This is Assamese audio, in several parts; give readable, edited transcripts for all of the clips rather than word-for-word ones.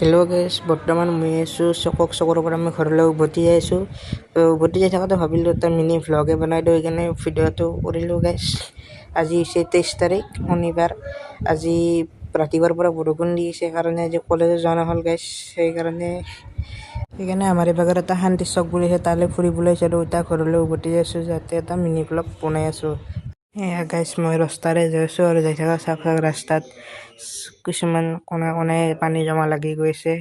হেল্ল' গাইছ, বৰ্তমান মই আছোঁ চকৰ পৰা মই ঘৰলৈ উভতি যাই আছোঁ। উভতি যাই থাকোঁতে ভাবিলোঁ এটা মিনি ভ্লগে বনাই দিওঁ, সেইকাৰণে ভিডিঅ'টো কৰিলোঁ গাইছ। আজি হৈছে 23 তাৰিখ শনিবাৰ। আজি ৰাতিপুৱাৰ পৰা বৰষুণ দি আছে কাৰণে আজি কলেজত যোৱা নহ'ল গাইছ। সেইকাৰণে আমাৰ এভাগৰ এটা শান্তি চক বুলি আছে, তালৈ ফুৰিবলৈ আহিছিলোঁ। এতিয়া ঘৰলৈ উভতি যাই আছোঁ, যাতে এটা মিনি ভ্লগ বনাই আছোঁ। এয়া গাইছ, মই ৰাস্তাৰে যাই আছোঁ আৰু যাই থকা চাওক ৰাস্তাত কিছুমান কোণাই পানী জমা লাগি গৈছে।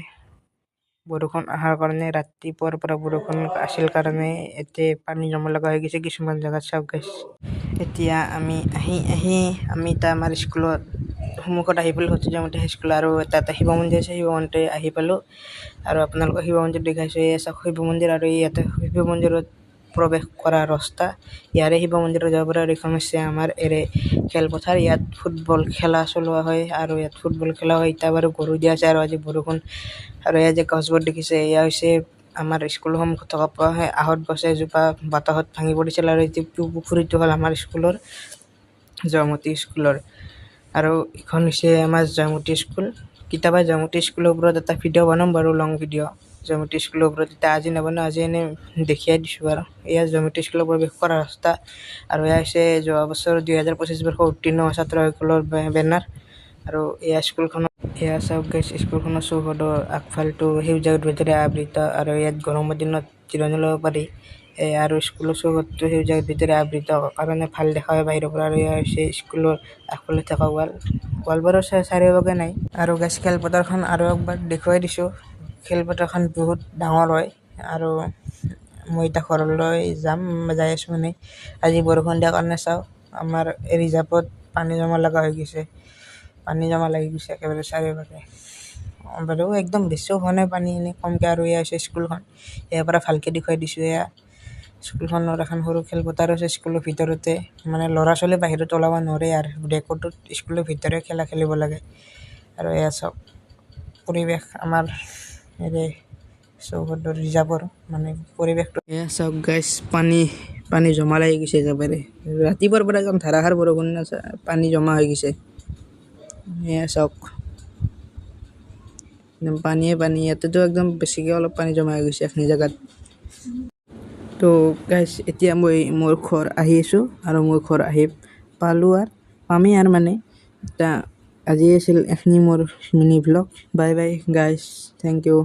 বৰষুণ অহাৰ কাৰণে ৰাতিপুৱাৰ পৰা বৰষুণ আছিল কাৰণে এতিয়া পানী জমা লগা হৈ গৈছে কিছুমান জেগাত চাওক গাইছ। এতিয়া আমি এতিয়া আমাৰ স্কুলত সন্মুখত আহি পালোঁ, সত্যজিত হাইস্কুল, আৰু এটা শিৱ মন্দিৰ আছে, শিৱ মন্দিৰ আহি পালোঁ। আৰু আপোনালোকক শিৱ মন্দিৰ দেখাইছোঁ। এই চাওক শিৱ মন্দিৰ, আৰু ইয়াতে শিৱ মন্দিৰত প্ৰৱেশ কৰা ৰাস্তা। ইয়াৰে শিৱ মন্দিৰত যাব পৰা এইখন হৈছে আমাৰ খেলপথাৰ। ইয়াত ফুটবল খেলা চলোৱা হয় আৰু ইয়াত ফুটবল খেলা হয়। এতিয়া বাৰু গৰু দিয়া আছে আৰু আজি বৰষুণ। আৰু এয়া যে গছবোৰ দেখিছে, এয়া হৈছে আমাৰ স্কুলৰ সন্মুখত থকা আহঁত গছ এজোপা বতাহত ভাঙি পৰিছিল। আৰু এইটো পুখুৰীটো হ'ল আমাৰ স্কুলৰ জয়মতী স্কুলৰ। আৰু এইখন হৈছে আমাৰ জয়মতী স্কুল। কেতিয়াবা জয়মতী স্কুলৰ ওপৰত এটা ভিডিঅ' বনাম বাৰু, লং ভিডিঅ' জয়মতী স্কুলৰ ওপৰত। এতিয়া আজি নবনাওঁ, আজি এনেই দেখিয়াই দিছোঁ আৰু। এয়া জয়মতী স্কুলৰ প্ৰৱেশ কৰা ৰাস্তা। আৰু এয়া হৈছে যোৱা বছৰ 2025 বৰ্ষৰ উত্তীৰ্ণ ছাত্ৰসকলৰ বেনাৰ। আৰু এয়া স্কুলখনত এয়া চাওক গাইছ, স্কুলখনৰ চৌহদৰ আগফালটো সেউজীয়া উদ্ভিদেৰে আবৃত, আৰু ইয়াত গৰমৰ দিনত জিৰণি ল'ব পাৰি। আৰু স্কুলৰ চৌহদটো সেউজীয়া উদ্ভিদেৰে আবৃত কাৰণে ভাল দেখা হয় বাহিৰৰ পৰা। আৰু এয়া হৈছে স্কুলৰ আগফালে থকা ৱালবোৰৰ চাৰিওভাগে নাই। আৰু গাইছ, খেলপথাৰখন আৰু একবাৰ দেখুৱাই দিছোঁ। খেলপথাৰখন বহুত ডাঙৰ হয়। আৰু মই এতিয়া ঘৰলৈ যাই আছোঁ মানে। আজি বৰষুণ দিয়াৰ কাৰণে চাওক আমাৰ ৰিজাৰ্ভত পানী জমা লগা হৈ গৈছে। পানী জমা লাগি গৈছে একেবাৰে চাৰিওভাগে। বাৰু একদম বেছিও হোৱা নাই পানী, এনেই কমকৈ। আৰু এয়া হৈছে স্কুলখন, ইয়াৰ পৰা ভালকৈ দেখুৱাই দিছোঁ। এয়া স্কুলখনৰ এখন সৰু খেলপথাৰ আছে স্কুলৰ ভিতৰতে, মানে ল'ৰা ছোৱালী বাহিৰত ওলাব নোৱাৰে আৰু ৰেকৰ্ডত স্কুলৰ ভিতৰে খেলা খেলিব লাগে। আৰু এয়া চাওক পৰিৱেশ আমাৰ চৌহদৰ ৰিজাৰ্ভৰ মানে পৰিৱেশটো। এয়া চাওক গাইছ, পানী জমা লাগি গৈছে একেবাৰে। ৰাতিপুৱাৰ পৰা একদম ধাৰাসাৰ বৰষুণ, পানী জমা হৈ গৈছে। এয়া চাওক একদম পানীয়ে পানী। ইয়াতেতো একদম বেছিকৈ অলপ পানী জমা হৈ গৈছে এইখিনি জেগাত। তো গাইছ, এতিয়া মই মোৰ ঘৰ আহি আছোঁ, আৰু মোৰ ঘৰ আহি পালোঁ আৰু পামেই আৰু মানে। এতিয়া আজি আছিল এইখিনি মোৰ মিনি ভ্লগ। বাই বাই গাইছ, থেংক ইউ।